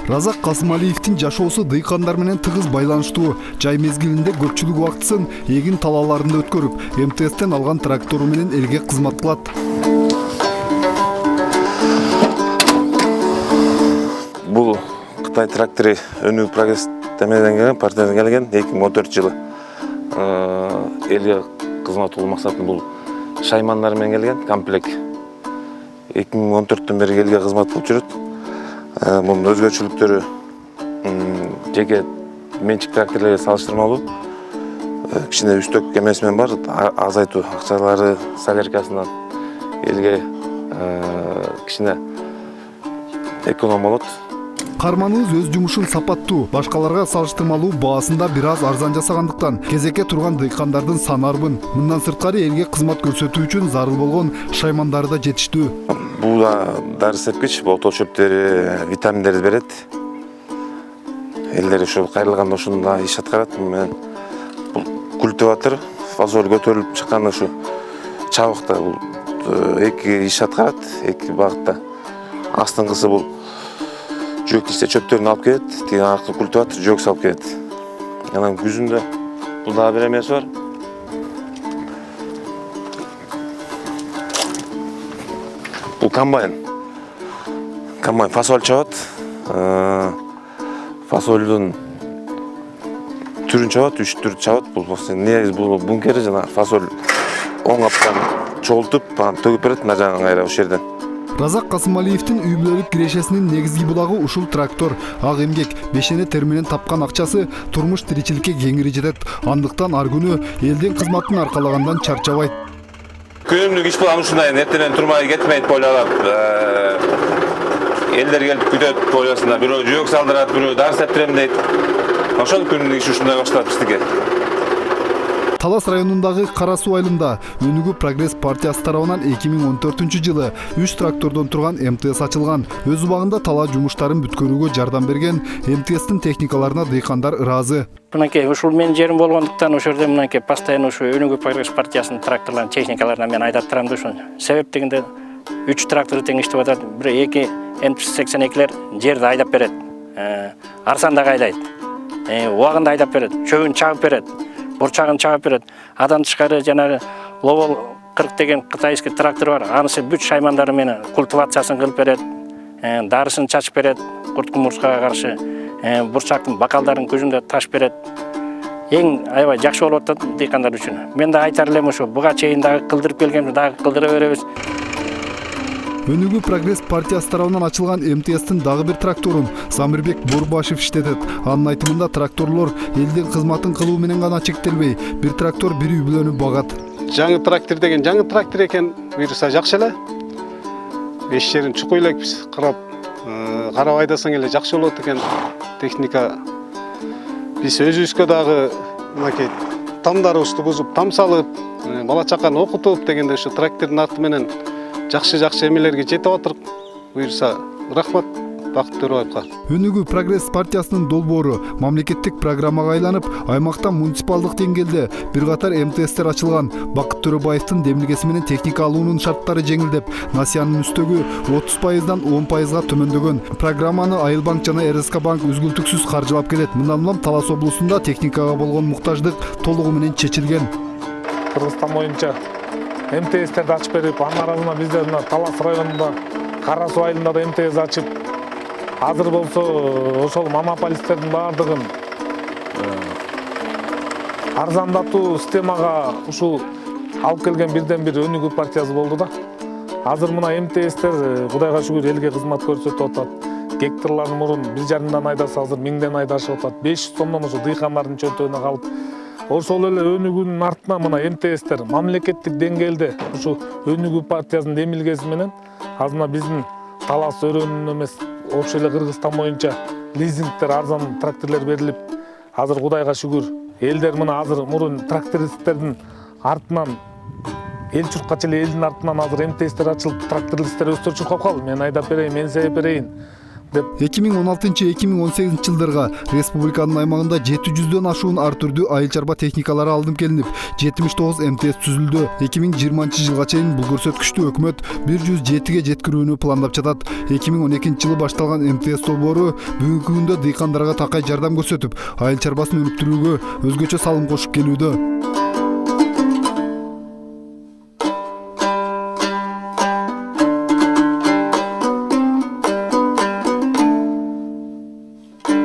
Разак Касымалиевдин жашоосу дыйкандар менен тыгыз байланыштуу. Жай мезгилинде көпчүлүк убактысын эгин талааларында өткөрүп, МТСтен алган трактору менен элге кызмат кылат. Бул Кытай трактору Өнүгүү прогресс темеден келген, партиядан келген 2014 жылы. Элге кызмат кылуу максатында бул шаймандар менен келген комплект. 2014-төн бери элге кызмат кылып жүрөт. Bunun özgörçülüktörü jеке менчик тракторлерге салыштырмалуу кичине үстөк эмесимен бар, азайтуу акчалары соляркасынан элге кичине эконом болот. Карманыбыз өз жумушун сапаттуу, башкаларга салыштырмалуу баасында бир аз арзан жасагандыктан кезекке турган дыйкандардын саны арбын. Мындан сырткары элге кызмат көрсөтүү үчүн зарыл болгон шаймандары да жетиштүү. Бул да дары сепкич, отол чөптөрү, витаминдерди берет. Элдер ошо кайрылганда ошондо иш аткарат. Бул культиватор, фазоль көтөрүлүп чыкканда ушу чабыкта бул эки иш аткарат, эки багытта. Астыңкысы бул жөөктүктө чөптөрүн алып келет, тиги аркы культиватор жөөк салып келет. Анан күзүндө бул дагы бир эмеси бар. Бул комбайн. Комбайн фасоль чабат. Фасолдун түрүн чабат, 3 түр чабат. Бул негизи бул бункери жана фасоль оң аптан чогултуп, төгүп берет мына жагын кайра ошол жерден. Разак Касымалиевдин үй бүлөлүк кирешесинин негизги булагы ушул трактор. Ак эмгек, бешене тер менен тапкан акчасы турмуш тиричиликке кеңири жетет. Андыктан ар күнү элдин кызматын аркалагандан чарчабайт. Күнүмдүк иш планы ушундай, эртеден турмай кетмейт бойлап. Элдер келип күтөт бойлосунда, бирөө жөөк салдырат, бирөө дар септирем дейт. Ошол күнүмдүк иш ушундай башталат биздики. Талас районундагы Кара Суу айылында Өнүгүү прогресс партиясы тарабынан 2014 жылы 3 трактордон турган МТС ачылган. Өз убагында талаа жумуштарын бүткөрүүгө жардам берген МТСтин техникаларына дыйкандар ыраазы. Мынакей ушул менин жерим болгондуктан ошол жерде мынакей постоянно ушу Өнүгүү прогресс партиясынын тракторларын, техникаларына мен айдап турам да ушун. Себеп дегенде 3 трактор тең иштеп атат. Бир 2 N82лер жерди айдап берет. Арсанда айдайт. Убагында айдап берет. Чөгүн чагып берет. Бурчагын чагып берет. Адан тышкары жанагы Ловол 40 деген кытайский трактор бар. Анысы бүт шаймандары менен культивациясын кылып берет. Дарысын чачып берет. Курт кумурскага каршы. Бурчактын бакалдарын көзүндө таш берет. Эң аябай жакшы болуп атат дыйкандар үчүн. Мен да айтар элем ушу буга чейин дагы кылдырып келгем, дагы кылдыра беребиз. Өнүгүү прогресс партиясы тарабынан ачылган МТСтин дагы бир тракторун Замирбек Борбашев иштетет. Анын айтымында тракторлор элдин кызматын кылуу менен гана чектелбей, бир трактор бир үй бүлөнү багат. Жаңы трактор деген жаңы трактор экен, буюрса жакшы эле. Эш жерин чукуйлап карап айдасаң эле жакшы болот экен техника. Биз өзүбүзгө дагы мынакей тамдарыбызды бузуп, там салып, бала чаканы окутуп дегенде ушу трактордун арты менен жакшы эмелерге жетип атырык. Буюрса рахмат Бакыт Төрөбаевга. Өнүгүү прогресс партиясынын долбоору мамлекеттик программага айланып, аймакта муниципалдык деңгээлде бир катар МТСтер ачылган. Бакыт Төрөбаевдин демилгеси менен техника алуунун шарттары жеңилдеп, насыянын үстөгү 30%дан 10%га төмөндөгөн. Программаны Айыл банк жана РСК банк үзгүлтүксүз каржылап келет. Мындан улам Талас облусунда техникага болгон муктаждык толугу менен чечилген. Кыргызстан боюнча МТСтерди ачып берип, анын арасында бизде мына Талас районунда Кара Суу айылында да МТС ачып, азыр болсо ошол монополисттердин баардыгын арзандатуу системага ушул алып келген бирден бир Өнүгүү партиясы болду да. Азыр мына МТСтер Кудайга шүгүр элге кызмат көрсөтүп атат. Гектарларын мурун 1,5 айдаса азыр 1000ден айдашып атат. 500 сомдон ошо дыйкандардын чөнтөгүнө калып. Ошол эле Өнүгүүнүн артына мына МТСтер мамлекеттик деңгээлде ушу Өнүгүү партиясынын демилгеси менен азыр биздин Талас өрөөнүн эмес, ошол эле Кыргызстан боюнча лизингтер, арзан тракторлор берилип, азыр Кудайга шүгүр элдер мына азыр мурун трактористтердин артынан эл чуркачы эле элдин артынан азыр МТСтер ачылып, трактористтер өстөр чуркап калды. Мен айдап берейин, мен себеп берейин. деп. 2016-2018 жылдарга республиканын аймагында 700дөн ашуун ар түрдүү айыл чарба техникалары алынып келинип, 79 МТС түзүлдү. 2020 жылга чейин бул көрсөткүчтү өкмөт 107ге жеткирүүнү пландап жатат. 2012 жылы башталган МТС долбоору бүгүнкү күндө дыйкандарга такай жардам көрсөтүп, айыл чарбасын өнүктүрүүгө өзгөчө салым кошуп келүүдө.